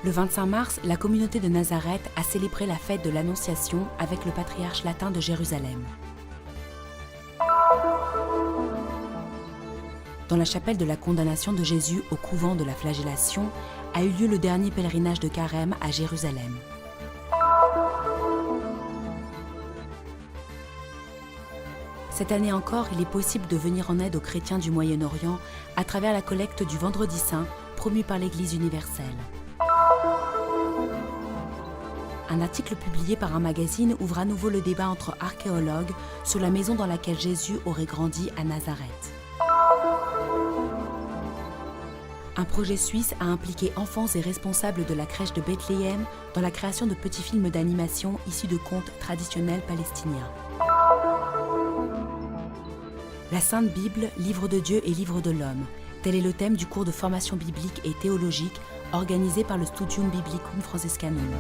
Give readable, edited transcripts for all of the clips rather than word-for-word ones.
Le 25 mars, la communauté de Nazareth a célébré la fête de l'Annonciation avec le patriarche latin de Jérusalem. Dans la chapelle de la condamnation de Jésus au couvent de la flagellation a eu lieu le dernier pèlerinage de Carême à Jérusalem. Cette année encore, il est possible de venir en aide aux chrétiens du Moyen-Orient à travers la collecte du Vendredi Saint promue par l'Église universelle. Un article publié par un magazine ouvre à nouveau le débat entre archéologues sur la maison dans laquelle Jésus aurait grandi à Nazareth. Un projet suisse a impliqué enfants et responsables de la crèche de Bethléem dans la création de petits films d'animation issus de contes traditionnels palestiniens. La Sainte Bible, livre de Dieu et livre de l'homme. Tel est le thème du cours de formation biblique et théologique organisé par le Studium Biblicum Franciscanum.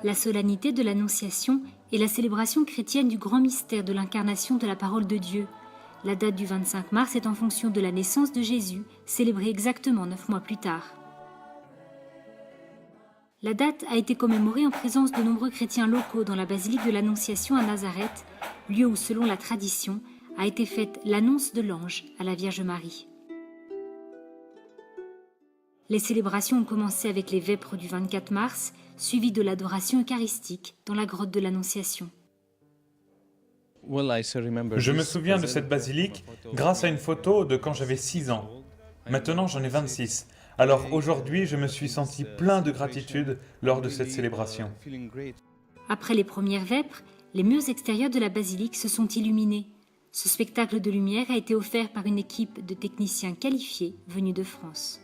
La solennité de l'Annonciation est la célébration chrétienne du grand mystère de l'incarnation de la parole de Dieu. La date du 25 mars est en fonction de la naissance de Jésus, célébrée exactement 9 mois plus tard. La date a été commémorée en présence de nombreux chrétiens locaux dans la basilique de l'Annonciation à Nazareth, lieu où, selon la tradition, a été faite l'annonce de l'ange à la Vierge Marie. Les célébrations ont commencé avec les vêpres du 24 mars, suivies de l'adoration eucharistique dans la grotte de l'Annonciation. Je me souviens de cette basilique grâce à une photo de quand j'avais 6 ans. Maintenant, j'en ai 26. Alors aujourd'hui, je me suis senti plein de gratitude lors de cette célébration. Après les premières vêpres, les murs extérieurs de la basilique se sont illuminés. Ce spectacle de lumière a été offert par une équipe de techniciens qualifiés venus de France.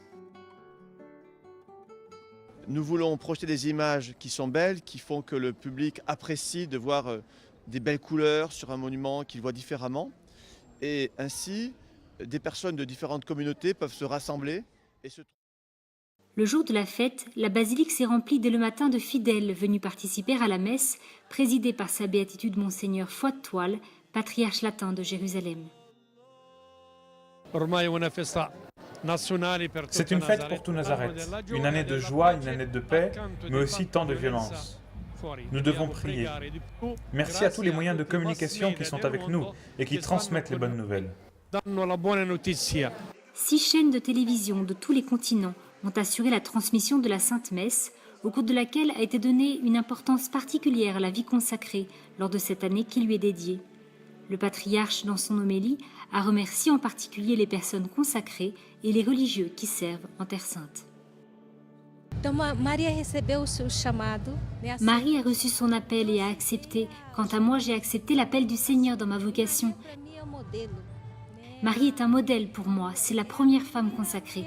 Nous voulons projeter des images qui sont belles, qui font que le public apprécie de voir des belles couleurs sur un monument qu'il voit différemment. Et ainsi, des personnes de différentes communautés peuvent se rassembler et se... Le jour de la fête, la basilique s'est remplie dès le matin de fidèles venus participer à la messe, présidée par sa béatitude Monseigneur Foy de Toile, patriarche latin de Jérusalem. C'est une fête pour tout Nazareth, une année de joie, une année de paix, mais aussi tant de violence. Nous devons prier. Merci à tous les moyens de communication qui sont avec nous et qui transmettent les bonnes nouvelles. 6 chaînes de télévision de tous les continents ont assuré la transmission de la Sainte Messe, au cours de laquelle a été donnée une importance particulière à la vie consacrée lors de cette année qui lui est dédiée. Le patriarche, dans son homélie, a remercié en particulier les personnes consacrées et les religieux qui servent en Terre Sainte. Marie a reçu son appel et a accepté. Quant à moi, j'ai accepté l'appel du Seigneur dans ma vocation. Marie est un modèle pour moi, c'est la première femme consacrée.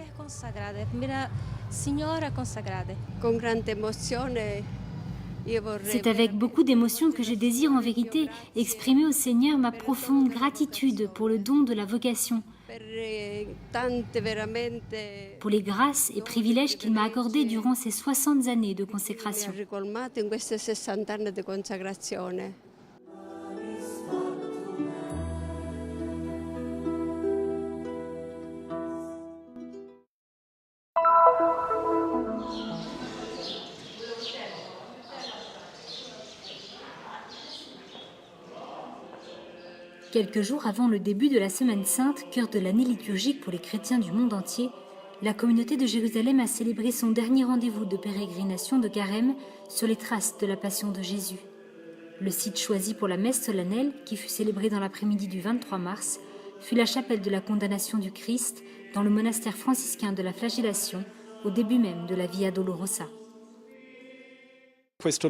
C'est avec beaucoup d'émotion que je désire en vérité exprimer au Seigneur ma profonde gratitude pour le don de la vocation, pour les grâces et privilèges qu'il m'a accordés durant ces 60 années de consécration. Quelques jours avant le début de la Semaine Sainte, cœur de l'année liturgique pour les chrétiens du monde entier, la communauté de Jérusalem a célébré son dernier rendez-vous de pérégrination de Carême sur les traces de la Passion de Jésus. Le site choisi pour la messe solennelle, qui fut célébrée dans l'après-midi du 23 mars, fut la chapelle de la condamnation du Christ dans le monastère franciscain de la Flagellation, au début même de la Via Dolorosa. Ce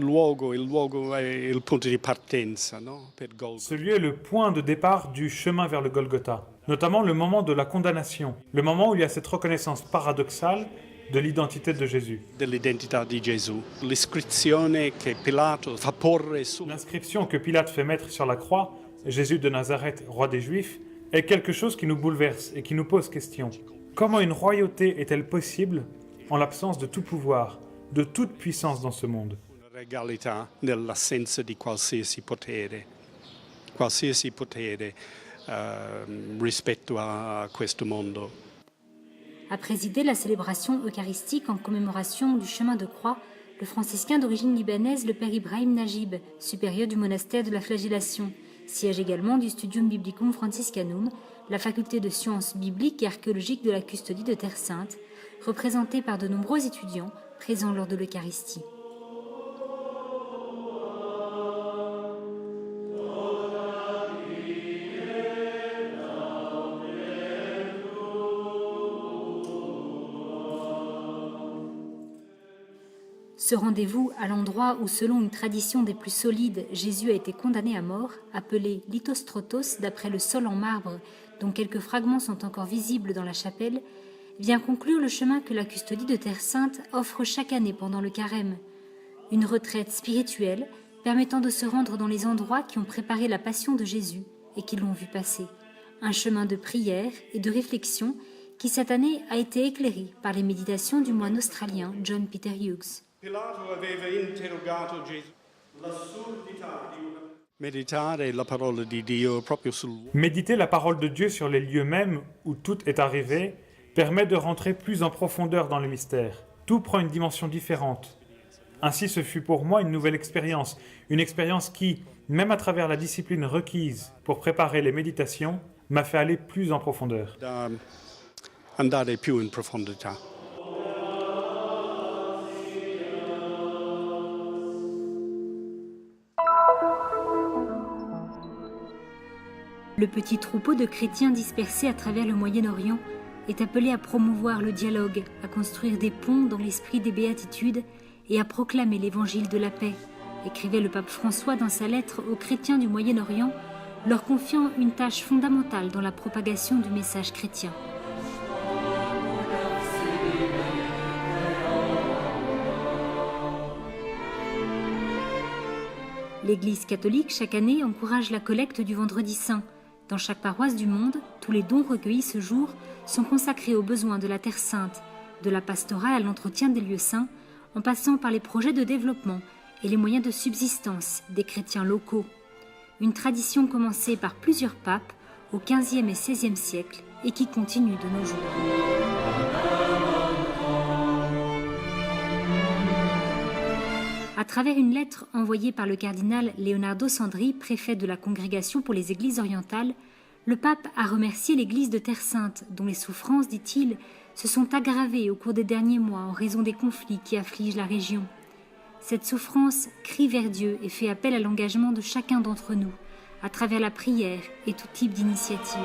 lieu est le point de départ du chemin vers le Golgotha, notamment le moment de la condamnation, le moment où il y a cette reconnaissance paradoxale de l'identité de Jésus. L'inscription que Pilate fait mettre sur la croix, Jésus de Nazareth, roi des Juifs, est quelque chose qui nous bouleverse et qui nous pose question. Comment une royauté est-elle possible en l'absence de tout pouvoir, de toute puissance dans ce monde ? Regalità nell'assenza di qualsiasi potere. rispetto a questo mondo. A présider la célébration eucharistique en commémoration du chemin de croix, le franciscain d'origine libanaise, le père Ibrahim Najib, supérieur du monastère de la Flagellation, siège également du Studium Biblicum Franciscanum, la faculté de sciences bibliques et archéologiques de la custodie de Terre Sainte, représentée par de nombreux étudiants présents lors de l'Eucharistie. Ce rendez-vous à l'endroit où, selon une tradition des plus solides, Jésus a été condamné à mort, appelé Lithostrotos d'après le sol en marbre, dont quelques fragments sont encore visibles dans la chapelle, vient conclure le chemin que la custodie de Terre Sainte offre chaque année pendant le carême. Une retraite spirituelle permettant de se rendre dans les endroits qui ont préparé la passion de Jésus et qui l'ont vu passer. Un chemin de prière et de réflexion qui cette année a été éclairé par les méditations du moine australien John Peter Hughes. Pilato aveva interrogato Gesù l'assurdità di una... Meditare la parola di Dio proprio sul Méditer la parole de Dieu sur les lieux mêmes où tout est arrivé permet de rentrer plus en profondeur dans le mystère. Tout prend une dimension différente. Ainsi, ce fut pour moi une nouvelle expérience, une expérience qui, même à travers la discipline requise pour préparer les méditations, m'a fait aller plus en profondeur. da andare più in profondità. Le petit troupeau de chrétiens dispersés à travers le Moyen-Orient est appelé à promouvoir le dialogue, à construire des ponts dans l'esprit des béatitudes et à proclamer l'évangile de la paix, écrivait le pape François dans sa lettre aux chrétiens du Moyen-Orient, leur confiant une tâche fondamentale dans la propagation du message chrétien. L'Église catholique, chaque année, encourage la collecte du Vendredi Saint. Dans chaque paroisse du monde, tous les dons recueillis ce jour sont consacrés aux besoins de la Terre Sainte, de la pastorale à l'entretien des lieux saints, en passant par les projets de développement et les moyens de subsistance des chrétiens locaux. Une tradition commencée par plusieurs papes au XVe et XVIe siècle et qui continue de nos jours. À travers une lettre envoyée par le cardinal Leonardo Sandri, préfet de la Congrégation pour les Églises orientales, le pape a remercié l'Église de Terre Sainte, dont les souffrances, dit-il, se sont aggravées au cours des derniers mois en raison des conflits qui affligent la région. Cette souffrance crie vers Dieu et fait appel à l'engagement de chacun d'entre nous, à travers la prière et tout type d'initiative.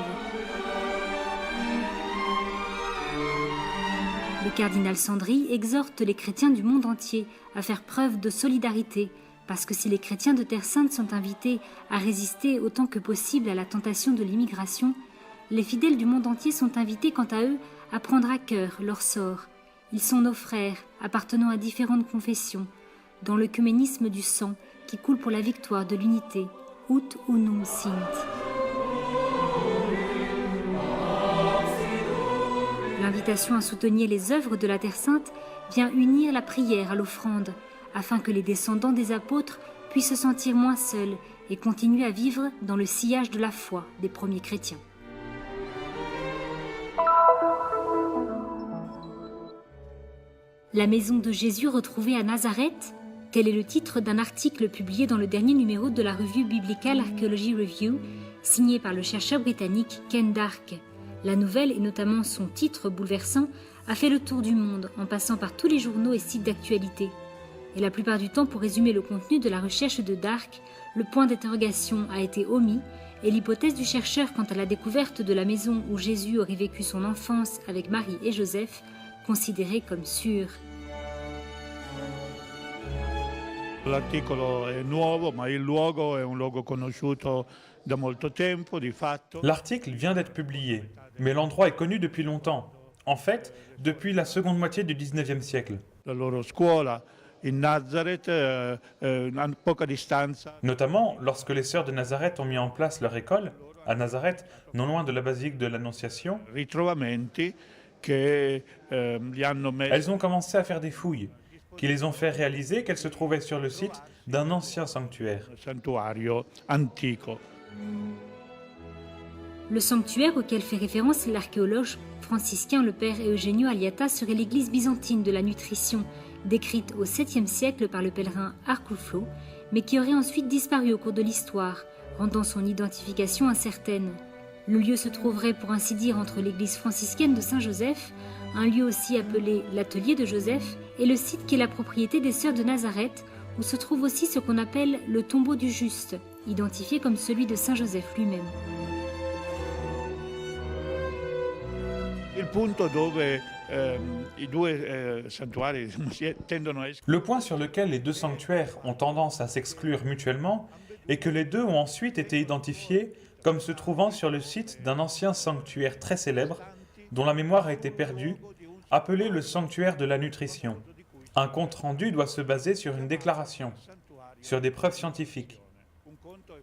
Le cardinal Sandri exhorte les chrétiens du monde entier à faire preuve de solidarité, parce que si les chrétiens de Terre Sainte sont invités à résister autant que possible à la tentation de l'immigration, les fidèles du monde entier sont invités quant à eux à prendre à cœur leur sort. Ils sont nos frères, appartenant à différentes confessions, dans l'œcuménisme du sang qui coule pour la victoire de l'unité, ut unum sint. L'invitation à soutenir les œuvres de la Terre Sainte vient unir la prière à l'offrande, afin que les descendants des apôtres puissent se sentir moins seuls et continuer à vivre dans le sillage de la foi des premiers chrétiens. La maison de Jésus retrouvée à Nazareth, tel est le titre d'un article publié dans le dernier numéro de la revue Biblical Archaeology Review, signé par le chercheur britannique Ken Darke. La nouvelle, et notamment son titre bouleversant, a fait le tour du monde en passant par tous les journaux et sites d'actualité. Et la plupart du temps, pour résumer le contenu de la recherche de Darke, le point d'interrogation a été omis et l'hypothèse du chercheur quant à la découverte de la maison où Jésus aurait vécu son enfance avec Marie et Joseph, considérée comme sûre. L'articolo è nuovo, ma il luogo è un luogo conosciuto da molto tempo, di fatto. L'article vient d'être publié, mais l'endroit est connu depuis longtemps. En fait, depuis la seconde moitié du XIXe siècle. La loro scuola in Nazareth, a poca distanza. Notamment lorsque les sœurs de Nazareth ont mis en place leur école, à Nazareth, non loin de la basilique de l'Annonciation. Ritrovamenti che li hanno messo. Elles ont commencé à faire des fouilles, qui les ont fait réaliser qu'elles se trouvaient sur le site d'un ancien sanctuaire. Santuario antico. Le sanctuaire auquel fait référence l'archéologue franciscain le père Eugenio Aliata serait l'église byzantine de la nutrition, décrite au 7e siècle par le pèlerin Arculfo, mais qui aurait ensuite disparu au cours de l'histoire, rendant son identification incertaine. Le lieu se trouverait pour ainsi dire entre l'église franciscaine de Saint-Joseph, un lieu aussi appelé l'atelier de Joseph, et le site qui est la propriété des sœurs de Nazareth, où se trouve aussi ce qu'on appelle le tombeau du juste, identifié comme celui de Saint-Joseph lui-même. Le point sur lequel les deux sanctuaires ont tendance à s'exclure mutuellement est que les deux ont ensuite été identifiés comme se trouvant sur le site d'un ancien sanctuaire très célèbre, dont la mémoire a été perdue, appelé le sanctuaire de la nutrition. Un compte-rendu doit se baser sur une déclaration, sur des preuves scientifiques.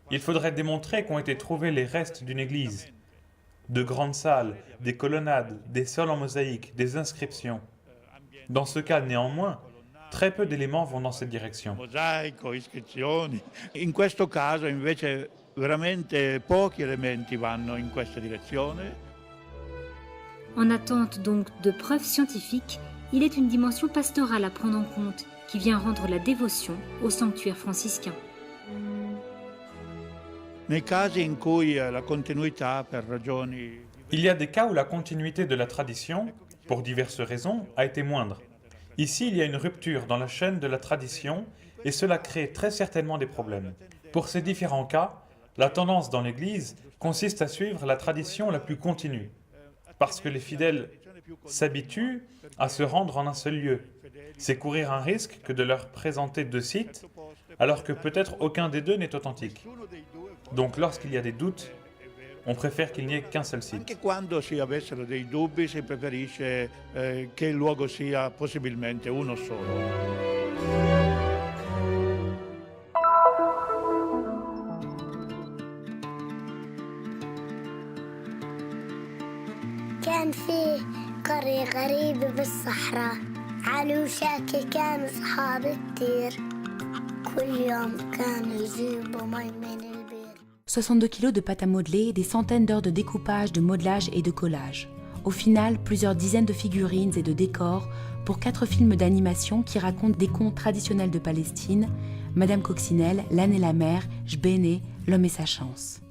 Il faudrait démontrer qu'ont été trouvés les restes d'une église, de grandes salles, des colonnades, des sols en mosaïque, des inscriptions. Dans ce cas, néanmoins, très peu d'éléments vont dans cette direction. Mosaico, iscrizioni. In questo caso invece veramente pochi elementi vanno in questa direzione. En attente donc de preuves scientifiques, il est une dimension pastorale à prendre en compte qui vient rendre la dévotion au sanctuaire franciscain. Nei casi in cui la continuità per ragioni. Il y a des cas où la continuité de la tradition, pour diverses raisons, a été moindre. Ici, il y a une rupture dans la chaîne de la tradition et cela crée très certainement des problèmes. Pour ces différents cas, la tendance dans l'Église consiste à suivre la tradition la plus continue, parce que les fidèles s'habituent à se rendre en un seul lieu. C'est courir un risque que de leur présenter deux sites, alors que peut-être aucun des deux n'est authentique. Donc lorsqu'il y a des doutes, on préfère qu'il n'y ait qu'un seul site. Anche quando si avessero dei dubbi, si preferisce che il luogo sia possibilmente uno solo. كان في قرية غريبة بالصحراء علي وشاكي كانوا صحاب كتير كل يوم كانوا يجيبوا مي من البير 62 kilos de pâte à modeler, des centaines d'heures de découpage, de modelage et de collage. Au final, plusieurs dizaines de figurines et de décors pour 4 films d'animation qui racontent des contes traditionnels de Palestine, Madame Coccinelle, L'âne et la mer, J'béné, L'homme et sa chance.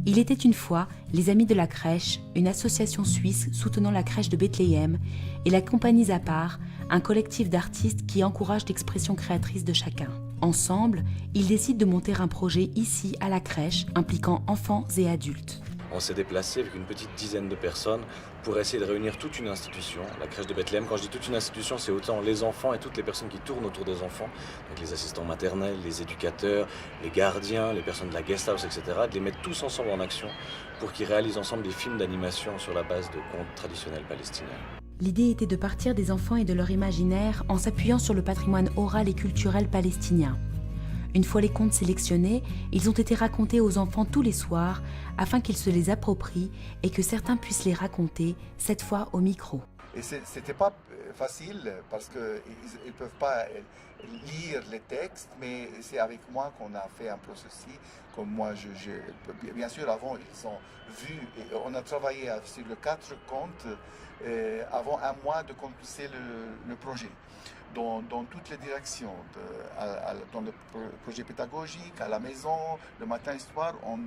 Il était une fois les Amis de la crèche, une association suisse soutenant la crèche de Bethléem, et la Compagnie Zapar, un collectif d'artistes qui encourage l'expression créatrice de chacun. Ensemble, ils décident de monter un projet ici à la crèche impliquant enfants et adultes. On s'est déplacé avec une petite dizaine de personnes pour essayer de réunir toute une institution, la crèche de Bethléem. Quand je dis toute une institution, c'est autant les enfants et toutes les personnes qui tournent autour des enfants, donc les assistants maternels, les éducateurs, les gardiens, les personnes de la guest house, etc., de les mettre tous ensemble en action pour qu'ils réalisent ensemble des films d'animation sur la base de contes traditionnels palestiniens. L'idée était de partir des enfants et de leur imaginaire en s'appuyant sur le patrimoine oral et culturel palestinien. Une fois les contes sélectionnés, ils ont été racontés aux enfants tous les soirs afin qu'ils se les approprient et que certains puissent les raconter, cette fois au micro. Et c'était pas facile parce qu'ils ne peuvent pas lire les textes, mais c'est avec moi qu'on a fait un processus. Comme moi, bien sûr, avant, ils ont vu, et on a travaillé sur les 4 contes avant un mois de commencer le projet. Dans toutes les directions, dans le projet pédagogique, à la maison, le matin et soir, on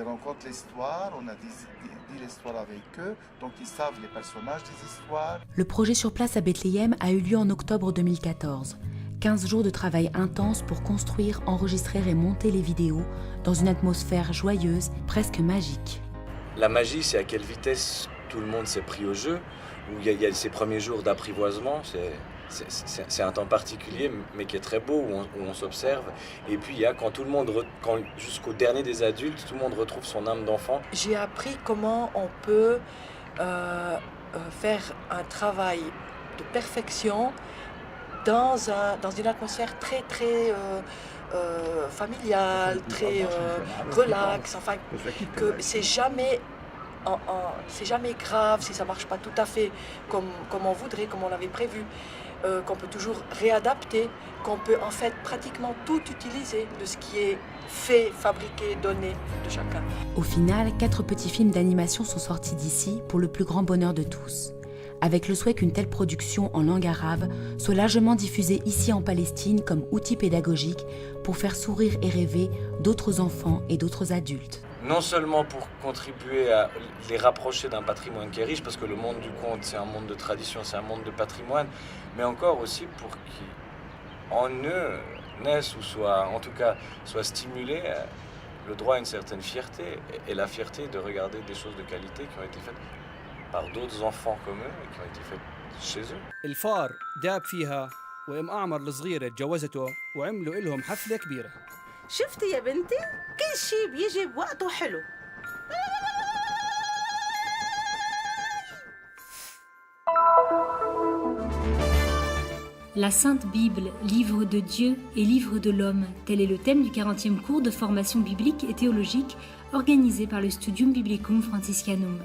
rencontre l'histoire, on a dit l'histoire avec eux, donc ils savent les personnages des histoires. Le projet sur place à Bethléem a eu lieu en octobre 2014. 15 jours de travail intense pour construire, enregistrer et monter les vidéos dans une atmosphère joyeuse, presque magique. La magie, c'est à quelle vitesse tout le monde s'est pris au jeu, où il y a ces premiers jours d'apprivoisement, c'est un temps particulier, mais qui est très beau, où on s'observe. Et puis il y a quand tout le monde, jusqu'au dernier des adultes, tout le monde retrouve son âme d'enfant. J'ai appris comment on peut faire un travail de perfection dans une atmosphère très familiale, très relax. Enfin, que c'est jamais grave si ça marche pas tout à fait comme on voudrait, comme on l'avait prévu. qu'on peut toujours réadapter, qu'on peut en fait pratiquement tout utiliser de ce qui est fait, fabriqué, donné de chacun. Au final, 4 petits films d'animation sont sortis d'ici pour le plus grand bonheur de tous, avec le souhait qu'une telle production en langue arabe soit largement diffusée ici en Palestine comme outil pédagogique pour faire sourire et rêver d'autres enfants et d'autres adultes. Non seulement pour contribuer à les rapprocher d'un patrimoine qui est riche, parce que le monde du conte, c'est un monde de tradition, c'est un monde de patrimoine, mais encore aussi pour qu'en eux naissent ou soient, en tout cas, soient stimulés le droit à une certaine fierté et la fierté de regarder des choses de qualité qui ont été faites par d'autres enfants comme eux et qui ont été faites chez eux. الفار داب فيها وام اعمر الصغيره اتجوزته وعملوا لهم حفله كبيره. شفتي يا بنتي؟ كل شيء بيجي بوقته حلو. La Sainte Bible, livre de Dieu et livre de l'homme, tel est le thème du 40e cours de formation biblique et théologique organisé par le Studium Biblicum Franciscanum.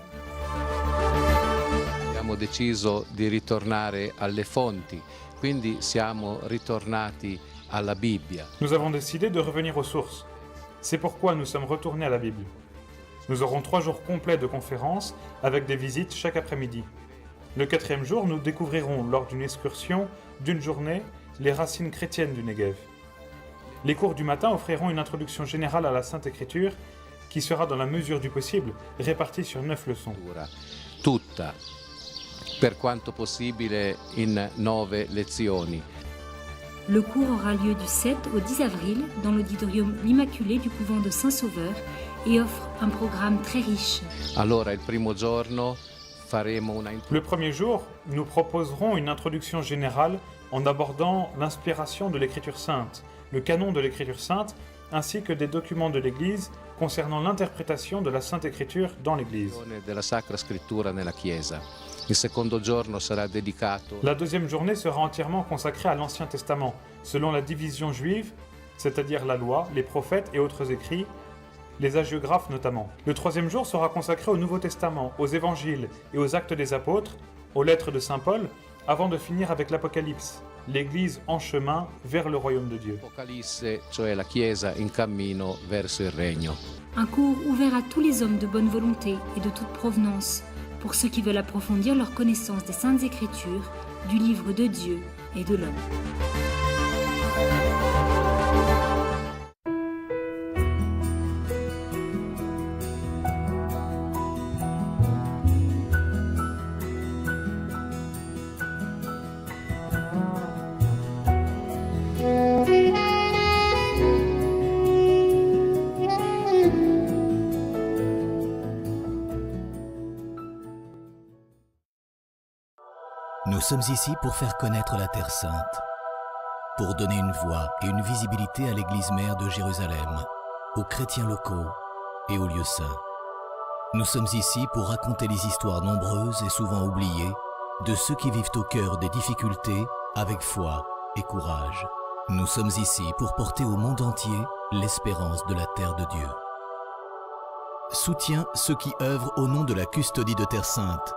Abbiamo deciso di ritornare alle fonti, quindi siamo ritornati alla Bibbia. Nous avons décidé de revenir aux sources. C'est pourquoi nous sommes retournés à la Bible. Nous aurons 3 jours complets de conférences avec des visites chaque après-midi. Le 4e jour, nous découvrirons lors d'une excursion d'une journée les racines chrétiennes du Negev. Les cours du matin offriront une introduction générale à la Sainte Écriture qui sera dans la mesure du possible répartie sur 9 leçons. Tutta, per quanto possibile in 9 lezioni. Le cours aura lieu du 7 au 10 avril dans l'auditorium L'Immaculée du couvent de Saint-Sauveur et offre un programme très riche. Allora, il primo giorno faremo una... Le premier jour, nous proposerons une introduction générale en abordant l'inspiration de l'Écriture sainte, le canon de l'Écriture sainte, ainsi que des documents de l'Église concernant l'interprétation de la Sainte Écriture dans l'Église. Della Sacra Scrittura nella Chiesa. Il secondo giorno sarà dedicato... La deuxième journée sera entièrement consacrée à l'Ancien Testament, selon la division juive, c'est-à-dire la loi, les prophètes et autres écrits, les hagiographes notamment. Le 3e jour sera consacré au Nouveau Testament, aux évangiles et aux actes des apôtres, aux lettres de Saint Paul, avant de finir avec l'Apocalypse, l'Église en chemin vers le royaume de Dieu. Apocalisse, cioè la Chiesa in cammino verso il regno. Un cours ouvert à tous les hommes de bonne volonté et de toute provenance, pour ceux qui veulent approfondir leur connaissance des Saintes Écritures, du livre de Dieu et de l'homme. Nous sommes ici pour faire connaître la Terre Sainte, pour donner une voix et une visibilité à l'Église mère de Jérusalem, aux chrétiens locaux et aux lieux saints. Nous sommes ici pour raconter les histoires nombreuses et souvent oubliées de ceux qui vivent au cœur des difficultés avec foi et courage. Nous sommes ici pour porter au monde entier l'espérance de la terre de Dieu. Soutiens ceux qui œuvrent au nom de la custodie de Terre Sainte